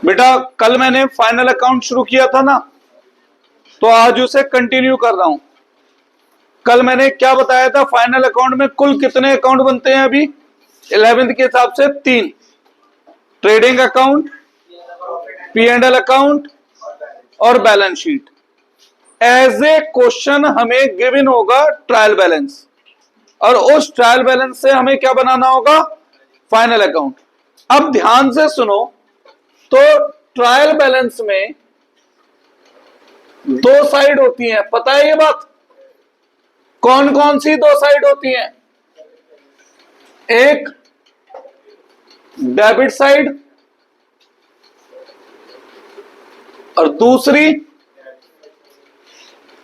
बेटा कल मैंने फाइनल अकाउंट शुरू किया था ना, तो आज उसे कंटिन्यू कर रहा हूं। कल मैंने क्या बताया था, फाइनल अकाउंट में कुल कितने अकाउंट बनते हैं अभी 11th के हिसाब से? 3। ट्रेडिंग अकाउंट, P&L अकाउंट और balance sheet. As a question हमें गिवन होगा ट्रायल बैलेंस, और उस ट्रायल बैलेंस से हमें क्या बनाना होगा? Final account. अब ध्यान से सुनो, तो ट्रायल बैलेंस में 2 साइड होती हैं, पता है ये बात? कौन कौन सी 2 साइड होती हैं? एक डेबिट साइड और दूसरी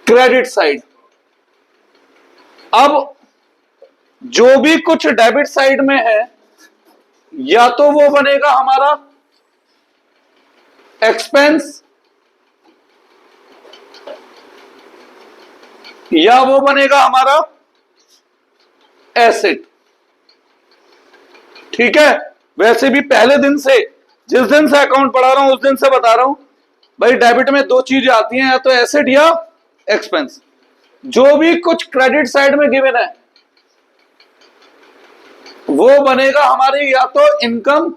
क्रेडिट साइड। अब जो भी कुछ डेबिट साइड में है, या तो वो बनेगा हमारा एक्सपेंस या वो बनेगा हमारा एसेट। ठीक है? वैसे भी पहले दिन से, जिस दिन से अकाउंट पढ़ा रहा हूं उस दिन से बता रहा हूं भाई, डेबिट में 2 चीजें आती हैं, या तो एसेट या एक्सपेंस। जो भी कुछ क्रेडिट साइड में गिवन है वो बनेगा हमारी या तो इनकम।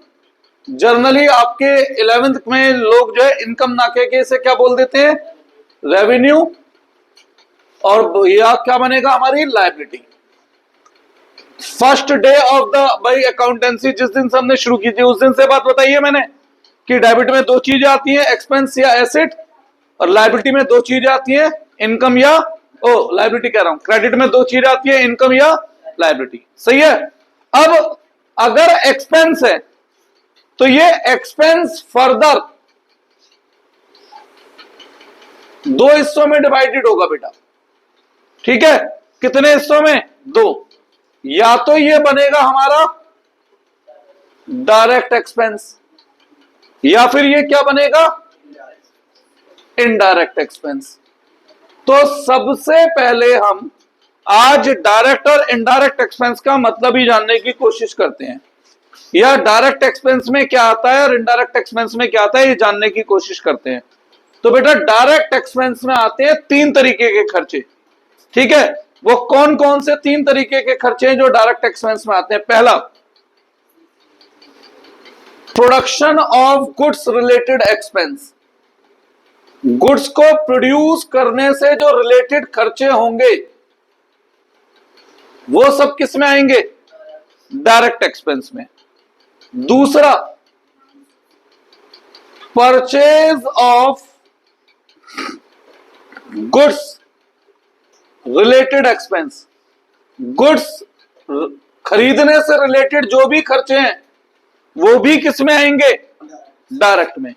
जर्नली आपके 11th में लोग जो है इनकम ना कह के इसे क्या बोल देते हैं? रेवेन्यू। और या क्या बनेगा? हमारी liability. First day of the भाई अकाउंटेंसी, जिस दिन से हमने शुरू की थी उस दिन से बात बताई है मैंने कि डेबिट में 2 चीजें आती हैं, एक्सपेंस या एसेट, और लायबिलिटी में 2 चीजें आती हैं, इनकम या लायबिलिटी कह रहा हूं, क्रेडिट में 2 चीजें आती है, इनकम या लायबिलिटी। सही है? अब अगर एक्सपेंस है तो ये एक्सपेंस फर्दर 2 हिस्सों में डिवाइडेड होगा बेटा। ठीक है? कितने हिस्सों में? 2। या तो ये बनेगा हमारा डायरेक्ट एक्सपेंस, या फिर ये क्या बनेगा? Indirect expense. तो सबसे पहले हम आज डायरेक्ट और इनडायरेक्ट एक्सपेंस का मतलब ही जानने की कोशिश करते हैं, या डायरेक्ट एक्सपेंस में क्या आता है और इनडायरेक्ट एक्सपेंस में क्या आता है ये जानने की कोशिश करते हैं। तो बेटा डायरेक्ट एक्सपेंस में आते हैं 3 तरीके के खर्चे। ठीक है? वो कौन कौन से 3 तरीके के खर्चे हैं जो डायरेक्ट एक्सपेंस में आते हैं? पहला, production of goods related expense. Goods को प्रोड्यूस करने से जो रिलेटेड खर्चे होंगे वो सब किस में आएंगे? डायरेक्ट एक्सपेंस में। दूसरा, purchase of goods related expense. Goods खरीदने से रिलेटेड जो भी खर्चे हैं वो भी किस में आएंगे? डायरेक्ट में।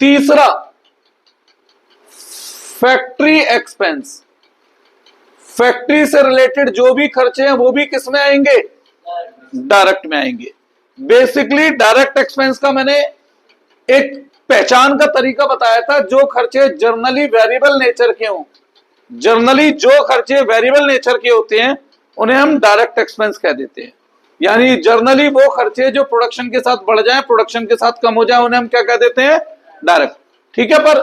तीसरा, फैक्ट्री एक्सपेंस। फैक्ट्री से रिलेटेड जो भी खर्चे हैं वो भी किस में आएंगे? डायरेक्ट में आएंगे। बेसिकली डायरेक्ट एक्सपेंस का मैंने एक पहचान का तरीका बताया था, जो खर्चे जर्नली वेरिएबल नेचर के हों। जर्नली जो खर्चे वेरिएबल नेचर के होते हैं उन्हें हम डायरेक्ट एक्सपेंस कह देते हैं। यानी जर्नली वो खर्चे जो प्रोडक्शन के साथ बढ़ जाएं, प्रोडक्शन के साथ कम हो जाए, उन्हें हम क्या कह देते हैं? डायरेक्ट। ठीक है? पर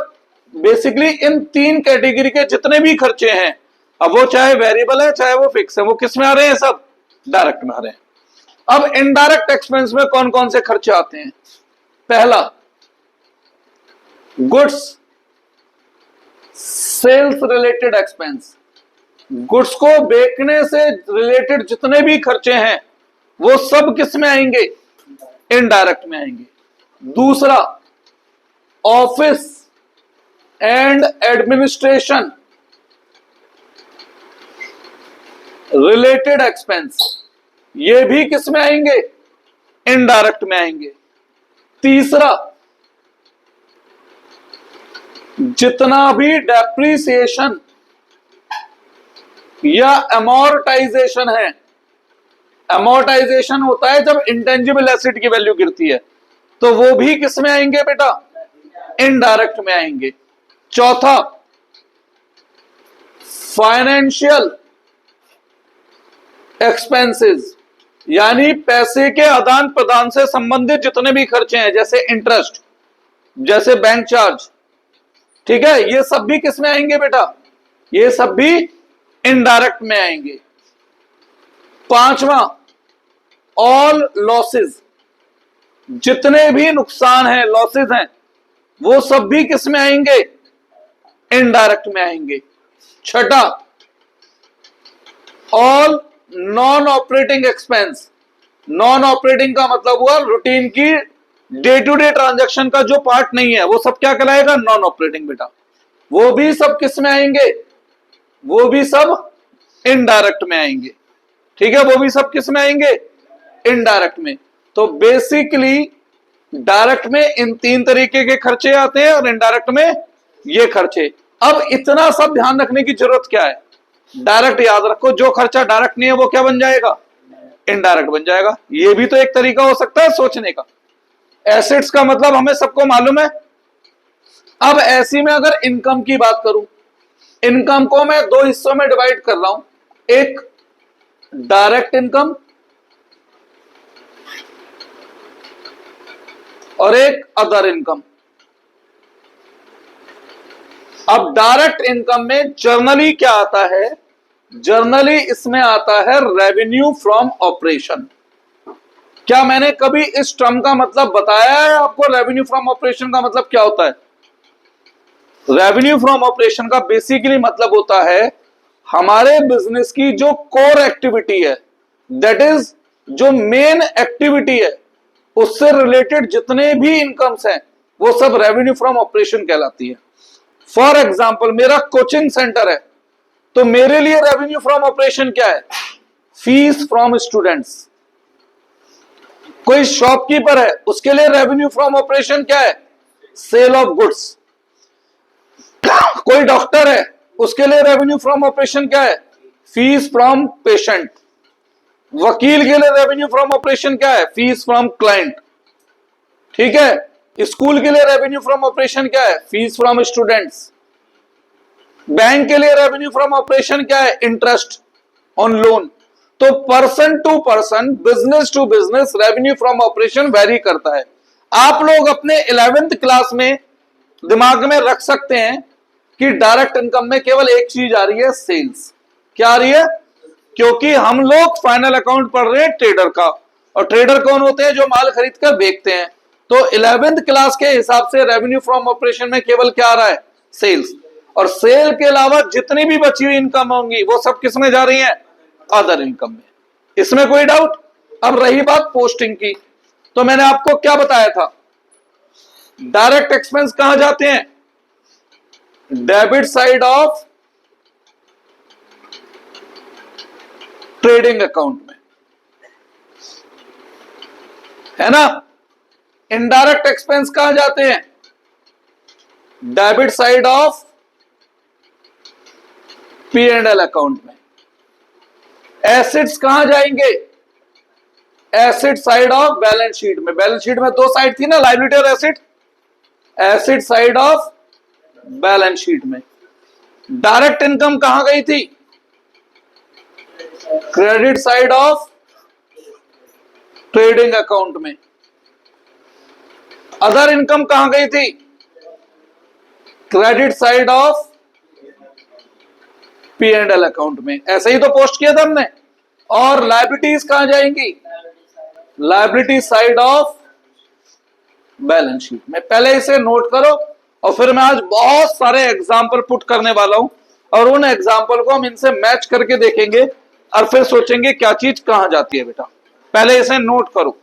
बेसिकली इन 3 कैटेगरी के जितने भी खर्चे हैं, अब वो चाहे वेरिएबल है चाहे वो फिक्स है, वो किस में आ रहे हैं? सब डायरेक्ट में आ रहे हैं। अब इनडायरेक्ट एक्सपेंस में कौन कौन से खर्चे आते हैं? पहला, goods sales related expense. Goods को बेचने से रिलेटेड जितने भी खर्चे हैं वो सब किस में आएंगे? इनडायरेक्ट में आएंगे। दूसरा, office and administration related expense, ये भी किस में आएंगे? इनडायरेक्ट में आएंगे। तीसरा, जितना भी डेप्रिसिएशन या अमोर्टाइजेशन है, अमोर्टाइजेशन होता है जब इंटेंजिबल एसेट की वैल्यू गिरती है, तो वो भी किस में आएंगे बेटा? इनडायरेक्ट में आएंगे। चौथा, फाइनेंशियल एक्सपेंसेस यानी पैसे के आदान प्रदान से संबंधित जितने भी खर्चे हैं, जैसे इंटरेस्ट, जैसे बैंक चार्ज, ठीक है, ये सब भी किस में आएंगे बेटा? ये सब भी इनडायरेक्ट में आएंगे। पांचवा, ऑल लॉसेस, जितने भी नुकसान हैं, लॉसेस हैं, वो सब भी किस में आएंगे? इनडायरेक्ट में आएंगे। छठा, all non operating expense, non operating का मतलब हुआ रूटीन की डे टू डे ट्रांजैक्शन का जो पार्ट नहीं है, वो सब क्या कहलाएगा? नॉन ऑपरेटिंग बेटा। वो भी सब किस में आएंगे? वो भी सब इनडायरेक्ट में आएंगे, ठीक है, वो भी सब किस में आएंगे? इनडायरेक्ट में। तो बेसिकली डायरेक्ट में इन तीन तरीके के खर्चे आते हैं और इनडायरेक्ट में ये खर्चे। अब इतना सब ध्यान रखने की जरूरत क्या है? डायरेक्ट याद रखो, जो खर्चा डायरेक्ट नहीं है वो क्या बन जाएगा? इनडायरेक्ट बन जाएगा। ये भी तो एक तरीका हो सकता है सोचने का। एसेट्स का मतलब हमें सबको मालूम है। अब ऐसी में अगर इनकम की बात करूं, इनकम को मैं दो हिस्सों में डिवाइड कर रहा हूं, एक डायरेक्ट इनकम और एक अदर इनकम। अब डायरेक्ट इनकम में जर्नली क्या आता है? जर्नली इसमें आता है रेवेन्यू फ्रॉम ऑपरेशन। क्या मैंने कभी इस टर्म का मतलब बताया है आपको? रेवेन्यू फ्रॉम ऑपरेशन का मतलब क्या होता है? रेवेन्यू फ्रॉम ऑपरेशन का बेसिकली मतलब होता है हमारे बिजनेस की जो कोर एक्टिविटी है, दैट इज जो मेन एक्टिविटी है, उससे रिलेटेड जितने भी इनकम्स हैं वो सब रेवेन्यू फ्रॉम ऑपरेशन कहलाती है। फॉर एग्जाम्पल, मेरा कोचिंग सेंटर है, तो मेरे लिए रेवेन्यू फ्रॉम ऑपरेशन क्या है? Fees from students. कोई शॉपकीपर है, उसके लिए रेवेन्यू फ्रॉम ऑपरेशन क्या है? Sale of goods. कोई डॉक्टर है, उसके लिए रेवेन्यू फ्रॉम ऑपरेशन क्या है? Fees from patient. वकील के लिए रेवेन्यू फ्रॉम ऑपरेशन क्या है? Fees from client. ठीक है, स्कूल के लिए रेवेन्यू फ्रॉम ऑपरेशन क्या है? Fees from students. बैंक के लिए रेवेन्यू फ्रॉम ऑपरेशन क्या है? Interest on loan. तो person to person, business to business revenue from operation vary करता है। आप लोग अपने 11th क्लास में दिमाग में रख सकते हैं कि डायरेक्ट इनकम में केवल एक चीज आ रही है, सेल्स। क्या आ रही है? क्योंकि हम लोग फाइनल अकाउंट पढ़ रहे हैं ट्रेडर का, और ट्रेडर कौन होते हैं? जो माल खरीद कर बेचते हैं। तो 11th क्लास के हिसाब से रेवेन्यू फ्रॉम ऑपरेशन में केवल क्या आ रहा है? सेल्स। और सेल के अलावा जितनी भी बची हुई इनकम होंगी वो सब किस में जा रही है? अदर इनकम में। इसमें कोई डाउट? अब रही बात पोस्टिंग की, तो मैंने आपको क्या बताया था? डायरेक्ट एक्सपेंस कहां जाते हैं? Debit side of trading account में, है ना। इनडायरेक्ट एक्सपेंस कहां जाते हैं? Debit side of P&L account में। एसेट्स कहां जाएंगे? Asset side of balance sheet में। बैलेंस शीट में दो साइड थी ना, लायबिलिटी और asset. Asset side of balance sheet में। डायरेक्ट इनकम कहां गई थी? Credit side of trading account में। अदर इनकम कहां गई थी? Credit side of P&L account में। ऐसे ही तो पोस्ट किया था हमने। और लायबिलिटीज कहां जाएंगी? Liability side of balance sheet में। पहले इसे नोट करो, और फिर मैं आज बहुत सारे एग्जाम्पल पुट करने वाला हूं, और उन एग्जाम्पल को हम इनसे मैच करके देखेंगे, और फिर सोचेंगे क्या चीज कहां जाती है बेटा। पहले इसे नोट करो।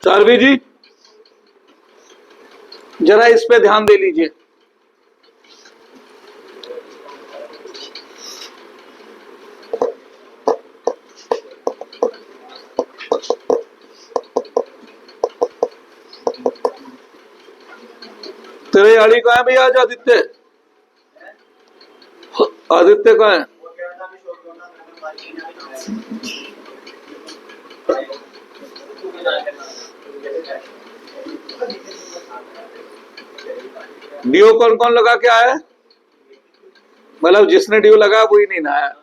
चारवी जी, जरा इस पे ध्यान दे लीजिए। तेरे आड़ी कहाँ है भैया? आज आदित्य, आदित्य कहाँ है? ड्यू कौन कौन लगा के आया है? मतलब जिसने ड्यू लगा वही नहीं ना आया।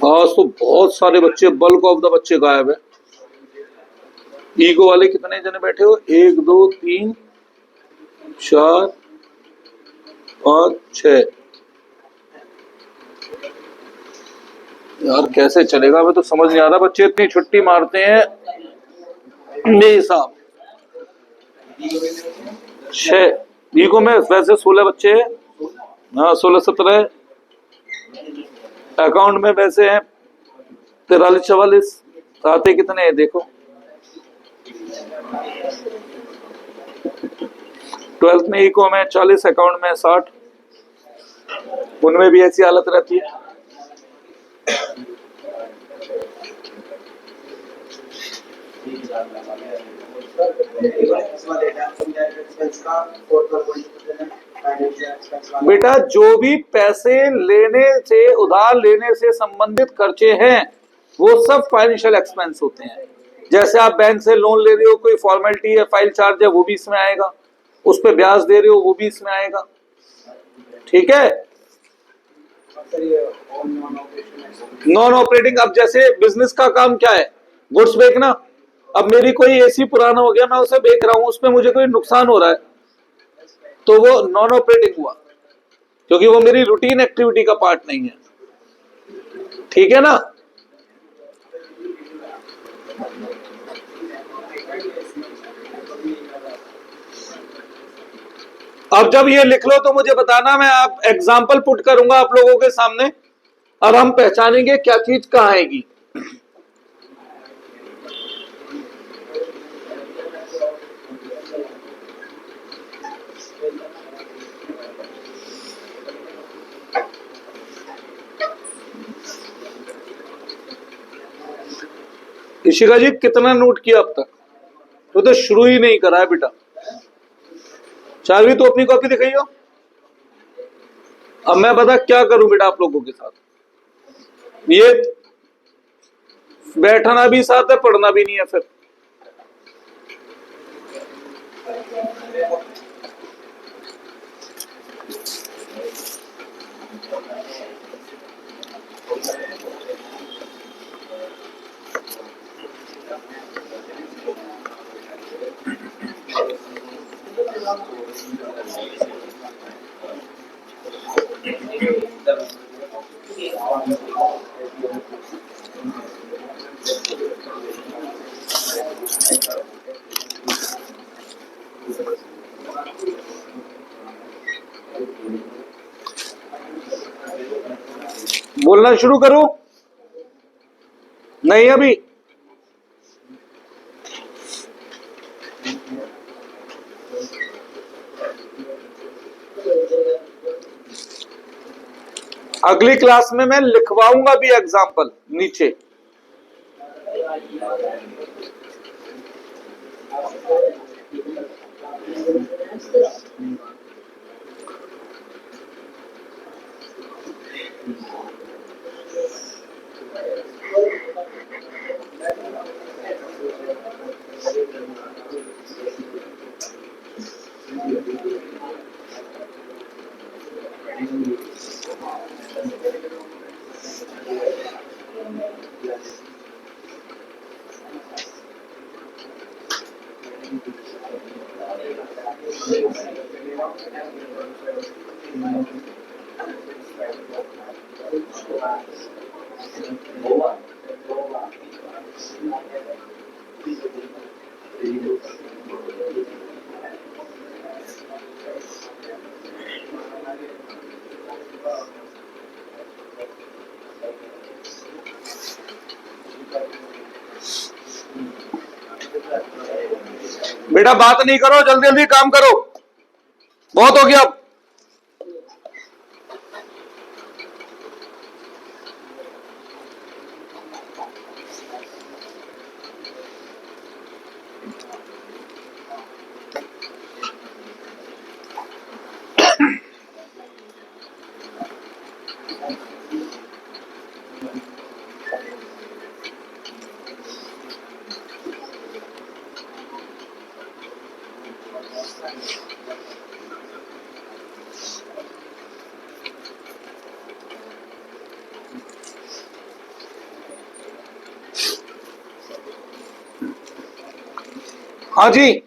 आज तो बहुत सारे बच्चे, बल्क ऑफ द बच्चे गायब है। ईगो वाले कितने जने बैठे हो? 1 2 3 4 5 6। यार कैसे चलेगा, मैं तो समझ नहीं आ रहा, बच्चे इतनी छुट्टी मारते हैं। नहीं साहब, 6 ईगो में वैसे 16 बच्चे हैं। हाँ 16 17। अकाउंट में वैसे हैं 43 44। आते कितने हैं देखो। 12th में ईको में 40, अकाउंट में 60। उनमें भी ऐसी हालत रहती है। बेटा जो भी पैसे लेने से, उधार लेने से संबंधित खर्चे हैं वो सब फाइनेंशियल एक्सपेंस होते हैं। जैसे आप बैंक से लोन ले रहे हो, कोई फॉर्मेलिटी है, फाइल चार्ज है, वो भी इसमें आएगा। उस पर ब्याज दे रहे हो, वो भी इसमें आएगा। ठीक है। नॉन ऑपरेटिंग, अब जैसे बिजनेस का काम क्या है? गुड्स बेचना। अब मेरी कोई एसी पुराना हो गया, मैं उसे बेच रहा हूं, उसमें मुझे कोई नुकसान हो रहा है तो वो नॉन ऑपरेटिंग हुआ, क्योंकि वो मेरी रूटीन एक्टिविटी का पार्ट नहीं है। ठीक है ना। अब जब ये लिख लो तो मुझे बताना, मैं आप एग्जाम्पल पुट करूंगा आप लोगों के सामने, और हम पहचानेंगे क्या चीज कहां आएगी। ऋषिका जी कितना नोट किया अब तक? तो शुरू ही नहीं करा है बेटा। चारवी तो अपनी कॉपी दिखाइयो। अब मैं बता क्या करूं बेटा आप लोगों के साथ। ये बैठना भी साथ है, पढ़ना भी नहीं है फिर। बोलना शुरू करूं? नहीं अभी। अगली क्लास में मैं लिखवाऊंगा भी एग्जाम्पल नीचे। बेटा बात नहीं करो, जल्दी जल्दी काम करो, बहुत हो गया अब। हाँ जी,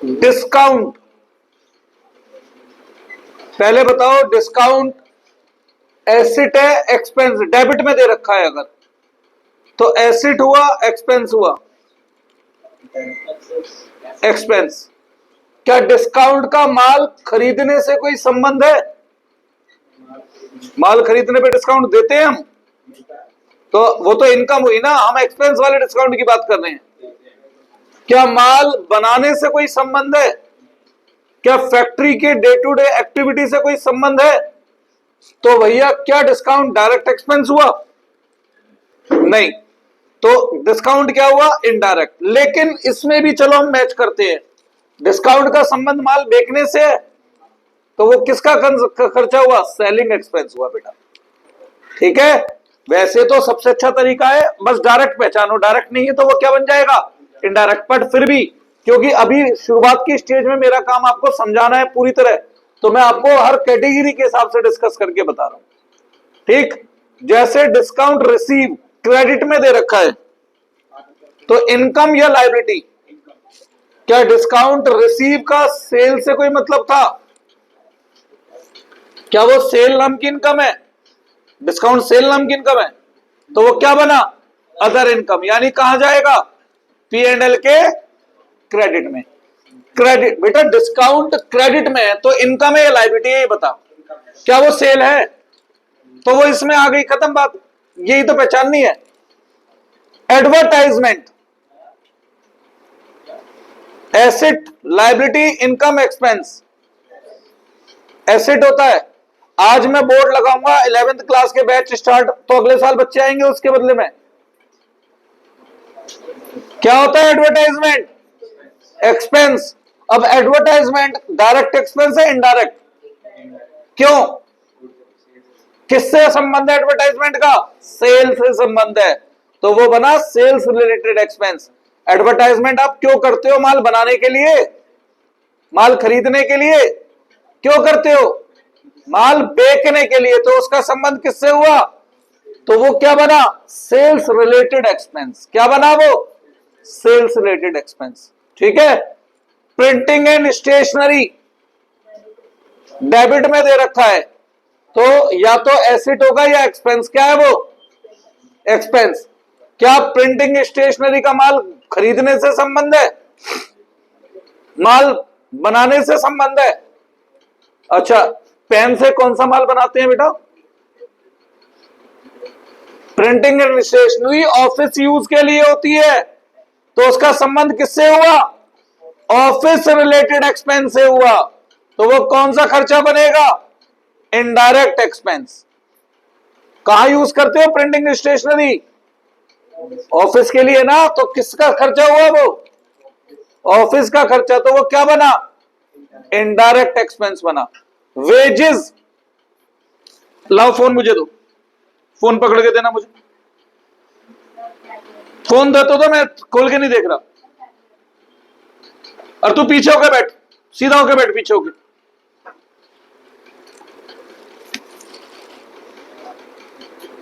डिस्काउंट। पहले बताओ, डिस्काउंट एसिट है, एक्सपेंस डेबिट में दे रखा है अगर, तो एसिट हुआ, एक्सपेंस हुआ, एक्सपेंस। क्या डिस्काउंट का माल खरीदने से कोई संबंध है? माल खरीदने पे डिस्काउंट देते हैं हम, तो वो तो इनकम हुई ना, हम एक्सपेंस वाले डिस्काउंट की बात कर रहे हैं। क्या माल बनाने से कोई संबंध है? क्या फैक्ट्री के डे टू डे एक्टिविटी से कोई संबंध है? तो भैया क्या डिस्काउंट डायरेक्ट एक्सपेंस हुआ? नहीं। तो डिस्काउंट क्या हुआ? इनडायरेक्ट। लेकिन इसमें भी चलो हम मैच करते हैं, डिस्काउंट का संबंध माल बेचने से है, तो वो किसका खर्चा हुआ? सेलिंग एक्सपेंस हुआ बेटा। ठीक है, वैसे तो सबसे अच्छा तरीका है बस डायरेक्ट पहचानो, डायरेक्ट नहीं है तो वो क्या बन जाएगा? इनडायरेक्ट। बट फिर भी क्योंकि अभी शुरुआत की स्टेज में मेरा काम आपको समझाना है पूरी तरह, तो मैं आपको हर कैटेगरी के हिसाब से डिस्कस करके बता रहा हूं। ठीक, जैसे डिस्काउंट रिसीव क्रेडिट में दे रखा है, तो इनकम या लायबिलिटी? क्या डिस्काउंट रिसीव का सेल से कोई मतलब था? क्या वो सेल नाम की इनकम है? डिस्काउंट सेल नाम की इनकम है, तो वो क्या बना? Other income. यानी कहां जाएगा? P&L के क्रेडिट में। क्रेडिट बेटा, डिस्काउंट क्रेडिट में है तो इनकम है या लायबिलिटी है? ये बता। क्या वो सेल है? तो वो इसमें आ गई, खत्म बात। यही तो पहचाननी है। Advertisement, asset, liability, income, expense. Asset होता है, आज मैं बोर्ड लगाऊंगा 11th क्लास के बैच स्टार्ट, तो अगले साल बच्चे आएंगे उसके बदले में। क्या होता है एडवर्टाइजमेंट? एक्सपेंस। अब एडवर्टाइजमेंट डायरेक्ट एक्सपेंस है, इनडायरेक्ट? क्यों? किससे संबंध है एडवर्टाइजमेंट का? सेल से संबंध है, तो वो बना सेल्स रिलेटेड एक्सपेंस। एडवर्टाइजमेंट आप क्यों करते हो? माल बनाने के लिए, माल खरीदने के लिए? क्यों करते हो? माल बेचने के लिए। तो उसका संबंध किससे हुआ? तो वो क्या बना? Sales related expense. क्या बना वो? Sales related expense. ठीक है। प्रिंटिंग एंड स्टेशनरी डेबिट में दे रखा है, तो या तो एसेट होगा या एक्सपेंस। क्या है वो? एक्सपेंस। क्या प्रिंटिंग स्टेशनरी का माल खरीदने से संबंध है? माल बनाने से संबंध है? अच्छा, पेन से कौन सा माल बनाते हैं बेटा? Printing and stationery office use के लिए होती है, तो उसका संबंध किससे हुआ? ऑफिस रिलेटेड एक्सपेंस से हुआ, तो वो कौन सा खर्चा बनेगा? Indirect expense. कहां यूज करते हो प्रिंटिंग स्टेशनरी? ऑफिस के लिए ना, तो किसका खर्चा हुआ वो? ऑफिस का खर्चा, तो वो क्या बना? इनडायरेक्ट एक्सपेंस बना। वेजेस, लाओ फोन मुझे दो, फोन पकड़ के देना मुझे। फोन दे तो मैं खोल के नहीं देख रहा। और तू पीछे होकर बैठ, सीधा होकर बैठ, पीछे होकर।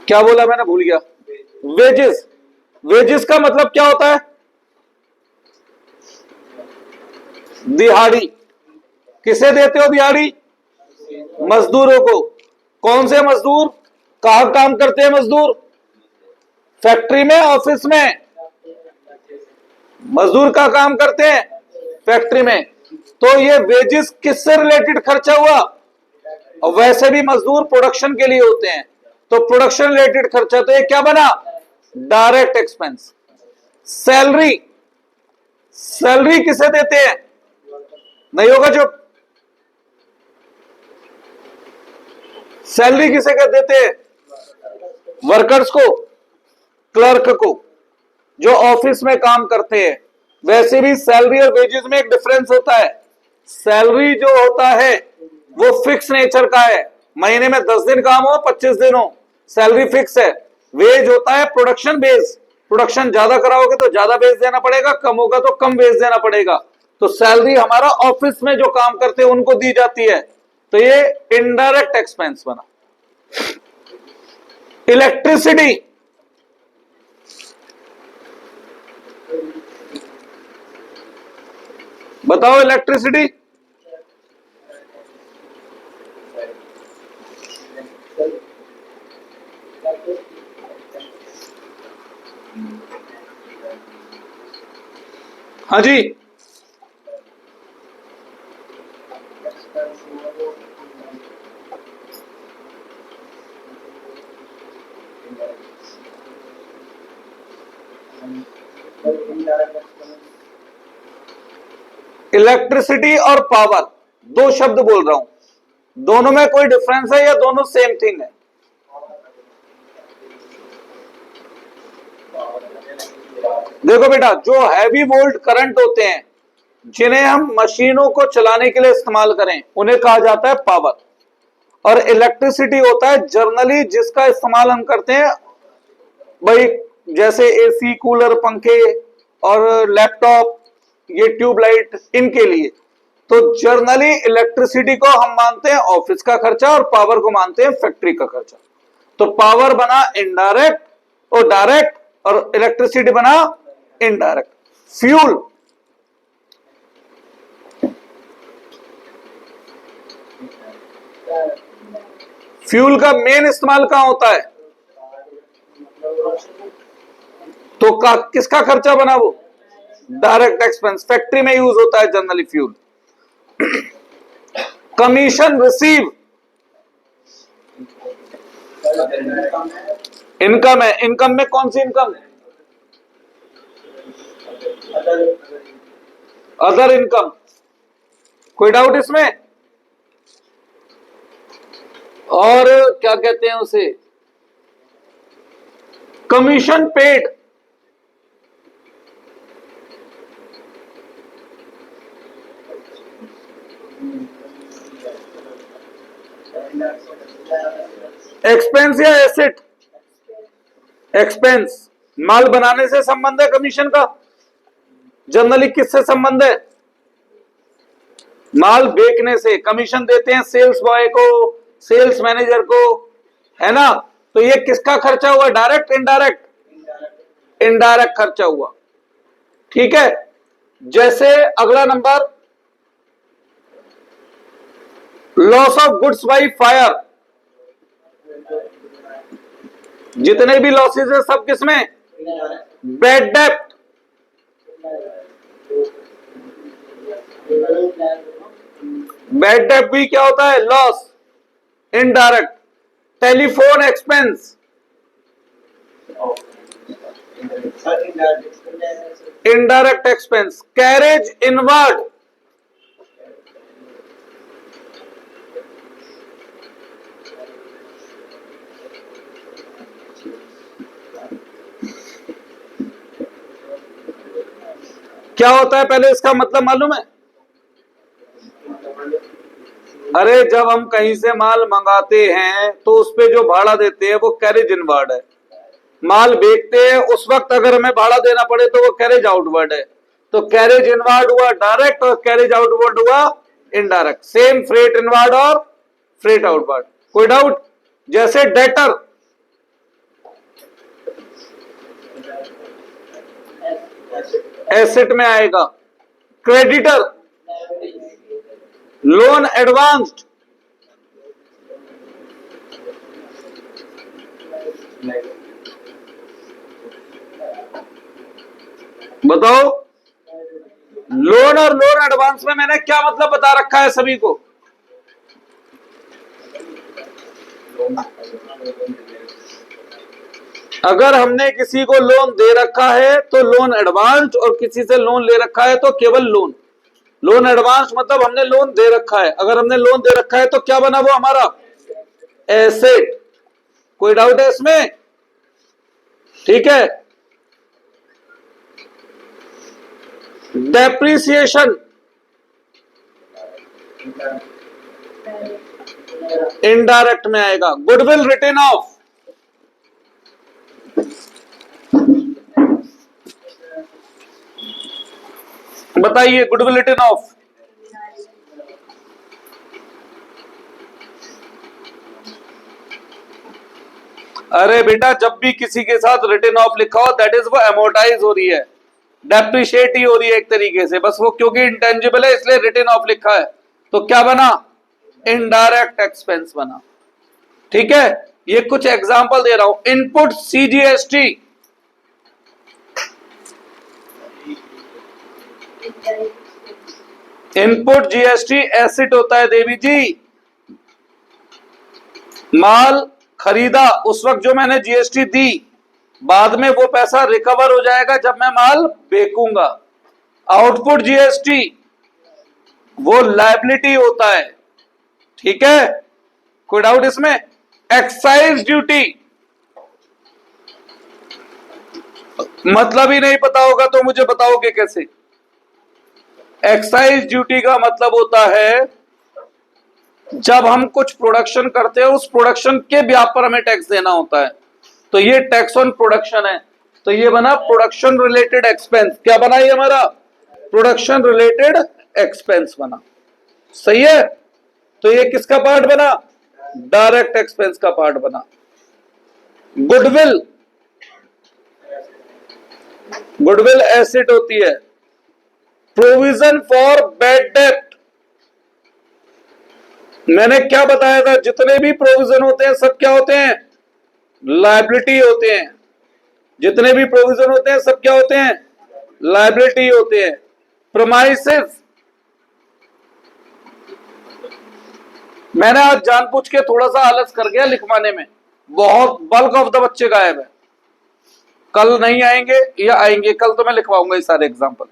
क्या बोला मैंने? भूल गया। वेजेस। वेजेस का मतलब क्या होता है? दिहाड़ी। किसे देते हो दिहाड़ी? मजदूरों को। कौन से मजदूर? कहां काम करते हैं मजदूर? फैक्ट्री में, ऑफिस में? मजदूर का काम करते हैं फैक्ट्री में, तो ये वेजेस किससे रिलेटेड खर्चा हुआ? और वैसे भी मजदूर प्रोडक्शन के लिए होते हैं, तो प्रोडक्शन रिलेटेड खर्चा, तो ये क्या बना? Direct expense. सैलरी, सैलरी किसे देते हैं? नहीं होगा जो, सैलरी किसे कह देते हैं? वर्कर्स को, क्लर्क को, जो ऑफिस में काम करते हैं। वैसे भी सैलरी और वेजेस में एक डिफरेंस होता है। सैलरी जो होता है वो फिक्स नेचर का है, महीने में 10 दिन काम हो, 25 दिन हो, सैलरी फिक्स है। वेज होता है प्रोडक्शन बेस, प्रोडक्शन ज्यादा कराओगे तो ज्यादा बेस देना पड़ेगा, कम होगा तो कम बेस देना पड़ेगा। तो सैलरी हमारा ऑफिस में जो काम करते हैं उनको दी जाती है, तो ये इनडायरेक्ट एक्सपेंस बना। इलेक्ट्रिसिटी, बताओ इलेक्ट्रिसिटी। हाँ जी, इलेक्ट्रिसिटी और पावर दो शब्द बोल रहा हूं, दोनों में कोई डिफरेंस है या दोनों सेम थिंग है? देखो बेटा, जो हैवी वोल्ट करंट होते हैं जिन्हें हम मशीनों को चलाने के लिए इस्तेमाल करें उन्हें कहा जाता है पावर। और इलेक्ट्रिसिटी होता है जनरली जिसका इस्तेमाल हम करते हैं भाई, जैसे एसी, कूलर, पंखे और लैपटॉप, ये ट्यूबलाइट, इनके लिए। तो जनरली इलेक्ट्रिसिटी को हम मानते हैं ऑफिस का खर्चा और पावर को मानते हैं फैक्ट्री का खर्चा। तो पावर बना इनडायरेक्ट और डायरेक्ट, और इलेक्ट्रिसिटी बना इनडायरेक्ट। फ्यूल, फ्यूल का मेन इस्तेमाल कहां होता है? तो किसका खर्चा बना वो? डायरेक्ट एक्सपेंस, फैक्ट्री में यूज होता है generally fuel. Commission receive, income है। इनकम में कौन सी इनकम? Other income. कोई डाउट इसमें? और क्या कहते हैं उसे? कमीशन पेड, एक्सपेंस या एसेट? एक्सपेंस। माल बनाने से संबंध है कमीशन का? जनरली किससे संबंध है? माल बेचने से। कमीशन देते हैं सेल्स बॉय को, सेल्स मैनेजर को, है ना? तो ये किसका खर्चा हुआ? Direct, indirect? इनडायरेक्ट खर्चा हुआ। ठीक है। जैसे अगला number, loss of goods by fire. जितने भी लॉसेस है सब किसमें? बैड डेप्ट, बैड डेप्ट भी क्या होता है? Loss, indirect. Telephone expense, indirect expense. Carriage inward, क्या होता है पहले इसका मतलब मालूम है? अरे जब हम कहीं से माल मंगाते हैं तो उस पे जो भाड़ा देते हैं वो कैरेज इनवर्ड है। माल बेचते हैं उस वक्त अगर हमें भाड़ा देना पड़े तो वो कैरेज आउटवर्ड है। तो कैरेज इनवर्ड हुआ डायरेक्ट और कैरेज आउटवर्ड हुआ इनडायरेक्ट। सेम फ्रेट इनवर्ड और फ्रेट आउटवर्ड। कोई डाउट? जैसे डेटर, एसेट में आएगा। क्रेडिटर, लोन एडवांस्ड, बताओ। लोन और लोन एडवांस में मैंने क्या मतलब बता रखा है सभी को? अगर हमने किसी को लोन दे रखा है तो लोन एडवांस, और किसी से लोन ले रखा है तो केवल लोन। लोन एडवांस मतलब हमने लोन दे रखा है। अगर हमने लोन दे रखा है तो क्या बना वो हमारा? एसेट। कोई डाउट है इसमें? ठीक है। डेप्रिसिएशन, इनडायरेक्ट में आएगा। गुडविल रिटन ऑफ, बताइए, गुडविल रिटन ऑफ, अरे बेटा जब भी किसी के साथ रिटन ऑफ लिखा हो दैट इज वो एमोर्टाइज हो रही है, डेप्रिशिएट ही हो रही है एक तरीके से, बस वो क्योंकि इंटेंजिबल है इसलिए रिटन ऑफ लिखा है, तो क्या बना, इनडायरेक्ट एक्सपेंस बना। ठीक है, ये कुछ एग्जांपल दे रहा हूं। Input CGST, input GST asset होता है देवी जी। माल खरीदा उस वक्त जो मैंने जीएसटी दी, बाद में वो पैसा रिकवर हो जाएगा जब मैं माल बेचूंगा। आउटपुट जीएसटी वो लायबिलिटी होता है। ठीक है, कोई डाउट इसमें? एक्साइज ड्यूटी, मतलब ही नहीं पता होगा तो मुझे बताओगे कैसे? एक्साइज ड्यूटी का मतलब होता है जब हम कुछ प्रोडक्शन करते हैं उस प्रोडक्शन के ब्याज पर हमें टैक्स देना होता है, तो ये टैक्स ऑन प्रोडक्शन है, तो ये बना प्रोडक्शन रिलेटेड एक्सपेंस। क्या बना ये हमारा? प्रोडक्शन रिलेटेड एक्सपेंस बना। सही है, तो ये किसका पार्ट बना? डायरेक्ट एक्सपेंस का पार्ट बना। गुडविल, गुडविल एसेट होती है। प्रोविजन फॉर बैड डेट, मैंने क्या बताया था, जितने भी प्रोविजन होते हैं सब क्या होते हैं? लायबिलिटी होते हैं। जितने भी प्रोविजन होते हैं सब क्या होते हैं? लायबिलिटी होते हैं। प्रोमाइसेस, मैंने आज जानबूझ के थोड़ा सा आलस कर गया लिखवाने में, बहुत बल्क ऑफ द बच्चे गायब है। कल नहीं आएंगे या आएंगे, कल तो मैं लिखवाऊंगा ये सारे एग्जांपल,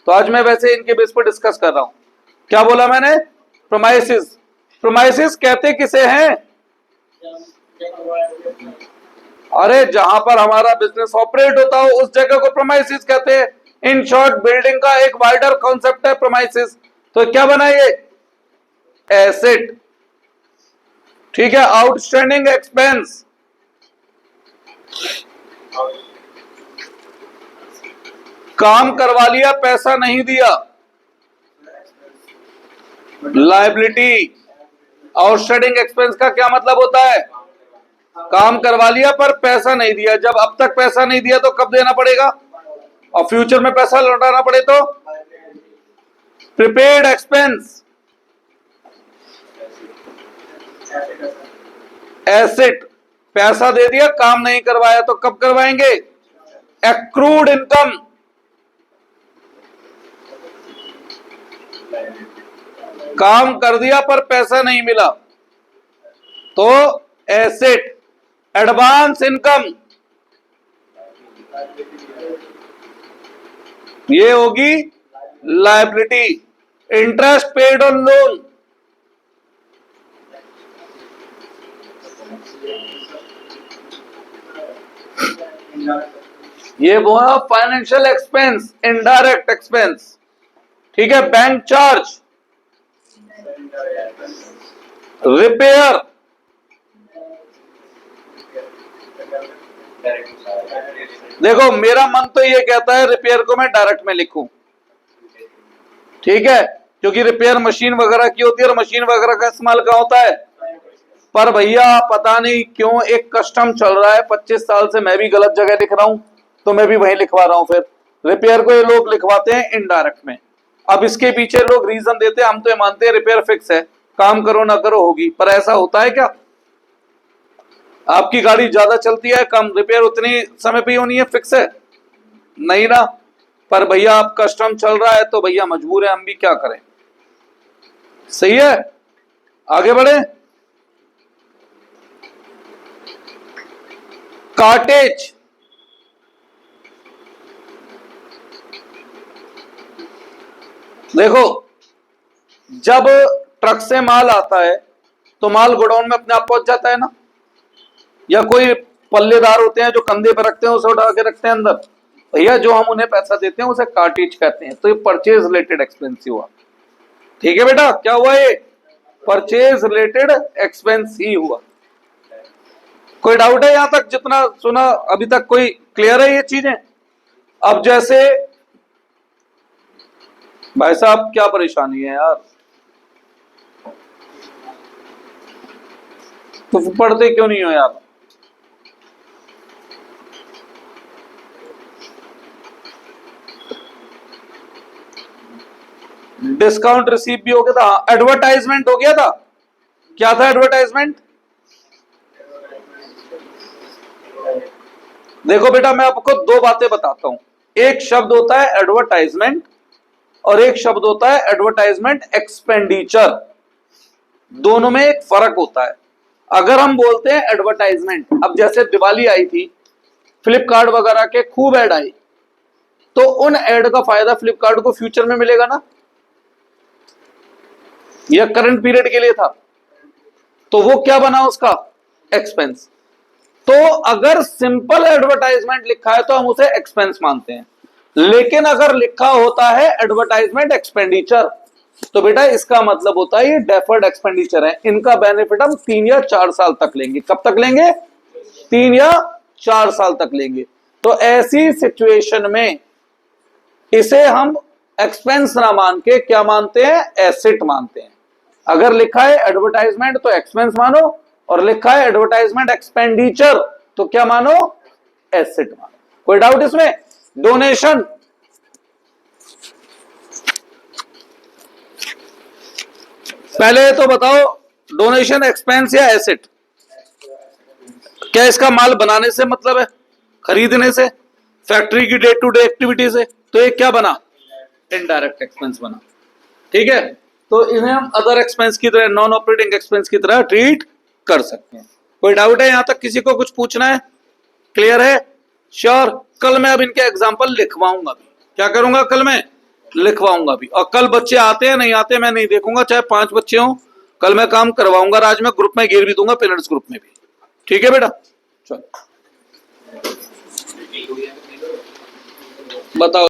तो आज मैं वैसे इनके बेस पर डिस्कस कर रहा हूं। क्या बोला मैंने? प्रोमाइसिस। प्रोमाइसिस कहते किसे हैं? अरे जहां पर हमारा बिजनेस ऑपरेट होता हो उस जगह को प्रोमाइसिस कहते हैं। इन शॉर्ट बिल्डिंग का एक वाइडर कॉन्सेप्ट है प्रोमाइसिस। तो क्या बना ये? एसेट। ठीक है, आउटस्टैंडिंग एक्सपेंस, काम करवा लिया पैसा नहीं दिया, लायबिलिटी। आउटस्टैंडिंग एक्सपेंस का क्या मतलब होता है? काम करवा लिया पर पैसा नहीं दिया, जब अब तक पैसा नहीं दिया तो कब देना पड़ेगा, और फ्यूचर में पैसा लौटाना पड़े तो प्रीपेड एक्सपेंस। एसेट, पैसा दे दिया काम नहीं करवाया तो कब करवाएंगे? एक्रूड इनकम, काम कर दिया पर पैसा नहीं मिला तो एसेट। एडवांस इनकम, ये होगी liability. Interest paid on loan, ये वो है फाइनेंशियल एक्सपेंस, इनडायरेक्ट एक्सपेंस। ठीक है, बैंक चार्ज, रिपेयर, देखो मेरा मन तो ये कहता है रिपेयर को मैं डायरेक्ट में लिखूं। ठीक है, क्योंकि रिपेयर मशीन वगैरह की होती है और मशीन वगैरह का इस्तेमाल कहाँ होता है? पर भैया पता नहीं क्यों एक कस्टम चल रहा है 25 साल से, मैं भी गलत जगह लिख रहा हूं तो मैं भी वहीं लिखवा रहा हूं। फिर रिपेयर को ये लोग लिखवाते हैं इनडायरेक्ट में। अब इसके पीछे लोग रीजन देते हैं, हम तो ये मानते हैं रिपेयर फिक्स है, काम करो ना करो होगी, पर ऐसा होता है क्या? आपकी गाड़ी ज्यादा चलती है कम, रिपेयर उतनी समय पे होनी है, फिक्स है नहीं ना। पर भैया अब कस्टम चल रहा है तो भैया मजबूर है, हम भी क्या करें। सही है, आगे बढ़े। कार्टेज, देखो जब ट्रक से माल आता है तो माल गोडाउन में अपने आप पहुंच जाता है ना, या कोई पल्लेदार होते हैं जो कंधे पर रखते हैं उसे उठा के रखते हैं अंदर। भैया जो हम उन्हें पैसा देते हैं उसे कार्टेज कहते हैं, तो ये परचेज रिलेटेड एक्सपेंस ही हुआ। ठीक है बेटा, क्या हुआ? ये परचेज रिलेटेड एक्सपेंस ही हुआ। कोई डाउट है यहां तक? जितना सुना अभी तक कोई क्लियर है ये चीजें? अब जैसे भाई साहब क्या परेशानी है यार, तो पढ़ते क्यों नहीं हो यार? डिस्काउंट रिसीव भी हो गया था, एडवर्टाइजमेंट हो गया था। क्या था एडवर्टाइजमेंट? देखो बेटा, मैं आपको दो बातें बताता हूं। एक शब्द होता है एडवर्टाइजमेंट और एक शब्द होता है एडवर्टाइजमेंट एक्सपेंडिचर। दोनों में एक फर्क होता है। अगर हम बोलते हैं एडवर्टाइजमेंट, अब जैसे दिवाली आई थी, फ्लिपकार्ट वगैरह के खूब ऐड आई, तो उन ऐड का फायदा फ्लिपकार्ट को फ्यूचर में मिलेगा ना, यह करंट पीरियड के लिए था, तो वो क्या बना उसका एक्सपेंस। तो अगर सिंपल एडवर्टाइजमेंट लिखा है तो हम उसे एक्सपेंस मानते हैं, लेकिन अगर लिखा होता है एडवर्टाइजमेंट एक्सपेंडिचर तो बेटा इसका मतलब होता है ये डेफर्ड एक्सपेंडिचर है। इनका बेनिफिट हम 3 या 4 साल तक लेंगे। कब तक लेंगे? 3 या 4 साल तक लेंगे। तो ऐसी सिचुएशन में इसे हम एक्सपेंस ना मान के क्या मानते हैं? एसेट मानते हैं। अगर लिखा है एडवर्टाइजमेंट तो एक्सपेंस मानो, और लिखा है एडवर्टाइजमेंट एक्सपेंडिचर तो क्या मानो? एसेट मानो। कोई डाउट इसमें? डोनेशन, पहले तो बताओ, डोनेशन एक्सपेंस या एसेट? क्या इसका माल बनाने से मतलब है? खरीदने से? फैक्ट्री की डे टू डे एक्टिविटी से? तो ये क्या बना? इनडायरेक्ट एक्सपेंस बना। ठीक है, तो इन्हें हम अदर एक्सपेंस की तरह, नॉन ऑपरेटिंग एक्सपेंस की तरह ट्रीट कर सकते हैं। कोई डाउट है यहां तक? किसी को कुछ पूछना है? क्लियर है? श्योर? कल मैं अब इनके एग्जाम्पल लिखवाऊंगा भी। क्या करूंगा? कल मैं लिखवाऊंगा भी। और कल बच्चे आते हैं नहीं आते मैं नहीं देखूंगा, चाहे 5 बच्चे हों, कल मैं काम करवाऊंगा। आज मैं ग्रुप में घेर भी दूंगा, पेरेंट्स ग्रुप में भी। ठीक है बेटा? चलो बताओ।